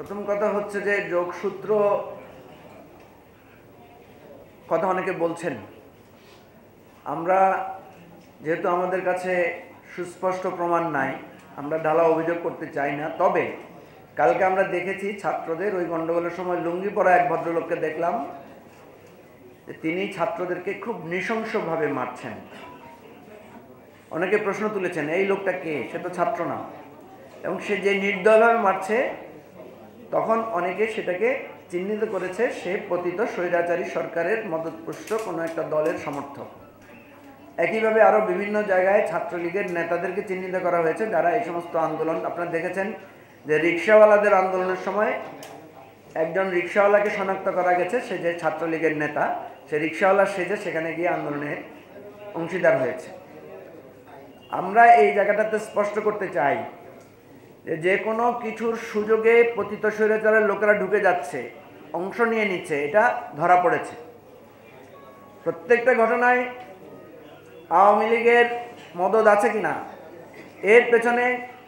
প্রথম কথা হচ্ছে যে যোগসূত্র কথা অনেকে বলছেন। আমরা যেহেতু আমাদের কাছে সুস্পষ্ট প্রমাণ নাই, আমরা ঢালা অভিযোগ করতে চাই না। তবে কালকে আমরা দেখেছি ছাত্রদের ওই গণ্ডগোলের সময় লুঙ্গি পরা এক ভদ্রলোককে দেখলাম যে তিনি ছাত্রদেরকে খুব নৃশংসভাবে মারছেন। অনেকে প্রশ্ন তুলেছেন, এই লোকটা কে? সে তো ছাত্র না। এবং সে যে নির্দয়ভাবে মারছে, তখন অনেকে সেটাকে চিহ্নিত করেছে সে পতিত স্বৈরাচারী সরকারের মদতপুষ্ট কোনো একটা দলের সমর্থক। একইভাবে আরও বিভিন্ন জায়গায় ছাত্রলীগের নেতাদেরকে চিহ্নিত করা হয়েছে যারা এই সমস্ত আন্দোলন, আপনারা দেখেছেন যে রিক্সাওয়ালাদের আন্দোলনের সময় একজন রিক্সাওয়ালাকে শনাক্ত করা গেছে, সে যে ছাত্রলীগের নেতা, সে রিক্সাওয়ালা সেজে সেখানে গিয়ে আন্দোলনের অংশীদার হয়েছে। আমরা এই জায়গাটাতে স্পষ্ট করতে চাই যে কোনো কিছুর সুযোগে পতিত স্বৈরাচারের লোকেরা ঢুকে যাচ্ছে, অংশ নিয়ে নিচ্ছে, এটা ধরা পড়েছে। প্রত্যেকটা ঘটনায় আওয়ামী লীগের মদদ আছে কিনা এর পেছনে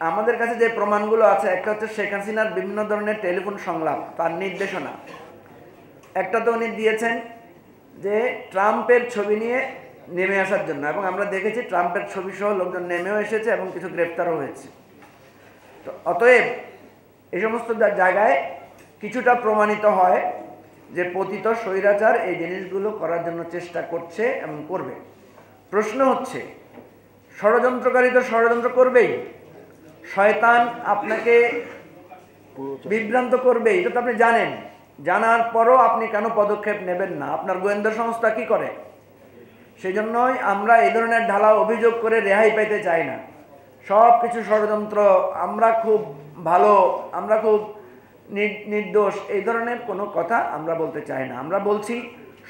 আমাদের কাছে যে প্রমাণগুলো আছে, একটা হচ্ছে শেখ হাসিনার বিভিন্ন ধরনের টেলিফোন সংলাপ, তার নির্দেশনা। একটা তো উনি দিয়েছেন যে ট্রাম্পের ছবি নিয়ে নেমে আসার জন্য, এবং আমরা দেখেছি ট্রাম্পের ছবি সহ লোকজন নেমেও এসেছে এবং কিছু গ্রেপ্তারও হয়েছে। তো অতএব এই সমস্ত জায়গায় কিছুটা প্রমাণিত হয় যে পতিত স্বৈরাচার এই জিনিসগুলো করার জন্য চেষ্টা করছে এবং করবে। প্রশ্ন হচ্ছে, ষড়যন্ত্রকারী তো ষড়যন্ত্র করবেই, শয়তান আপনাকে বিভ্রান্ত করবেই, এটা তো আপনি জানেন। জানার পরও আপনি কেন পদক্ষেপ নেবেন না? আপনার গোয়েন্দা সংস্থা কি করে? সেই জন্যই আমরা এই ধরনের ঢালা অভিযোগ করে রেহাই পাইতে চাই না। সব কিছু ষড়যন্ত্র, আমরা খুব ভালো, আমরা খুব নির্দোষ, এই ধরনের কোনো কথা আমরা বলতে চাই না। আমরা বলছি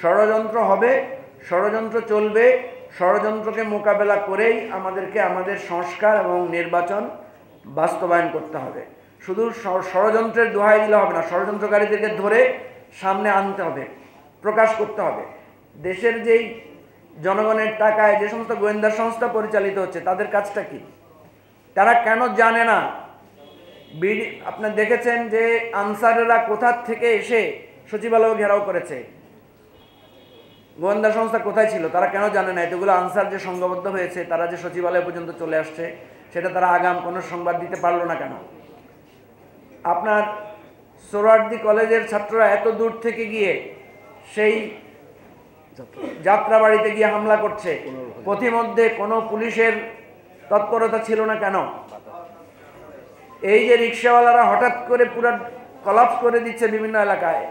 ষড়যন্ত্র হবে, ষড়যন্ত্র চলবে, ষড়যন্ত্রকে মোকাবেলা করেই আমাদেরকে আমাদের সংস্কার এবং নির্বাচন বাস্তবায়ন করতে হবে। শুধু ষড়যন্ত্রের দোহাই দিলে হবে না, ষড়যন্ত্রকারীদেরকে ধরে সামনে আনতে হবে, প্রকাশ করতে হবে। দেশের যেই জনগণের টাকায় যে সমস্ত গোয়েন্দা সংস্থা পরিচালিত হচ্ছে, তাদের কাজটা কি? তারা কেন জানে না? আপনারা দেখেছেন যে আনসারেরা কোথা থেকে এসে সচিবালয় ঘেরাও করেছে। গোয়েন্দা সংস্থা কোথায় ছিল তারা কেন জানে না? এতগুলো আনসার যে সংঘবদ্ধ হয়েছে, তারা যে সচিবালয় পর্যন্ত চলে আসছে, সেটা তারা আগাম কোনো সংবাদ দিতে পারলো না কেন? আপনার সোহরাওয়ার্দী কলেজের ছাত্ররা এত দূর থেকে গিয়ে সেই যাত্রাবাড়িতে গিয়ে হামলা করছে, পথিমধ্যে কোনো পুলিশের তৎপরতা ছিল না কেন? এই যে রিক্সাওয়ালারা হঠাৎ করে পুরো কলাপস করে দিচ্ছে বিভিন্ন এলাকায়,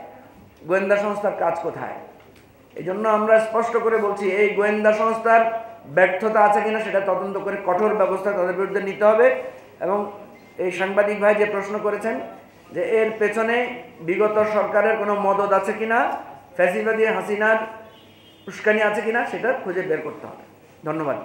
গোয়েন্দা সংস্থার কাজ কোথায়? এই জন্য আমরা স্পষ্ট করে বলছি, এই গোয়েন্দা সংস্থার ব্যর্থতা আছে কিনা সেটা তদন্ত করে কঠোর ব্যবস্থা তাদের বিরুদ্ধে নিতে হবে। এবং এই সাংবাদিক ভাই যে প্রশ্ন করেছেন যে এর পেছনে বিগত সরকারের কোনো মদদ আছে কিনা, ফ্যাসিবাদী হাসিনার উস্কানি আছে কিনা, সেটা খুঁজে বের করতে হবে। ধন্যবাদ।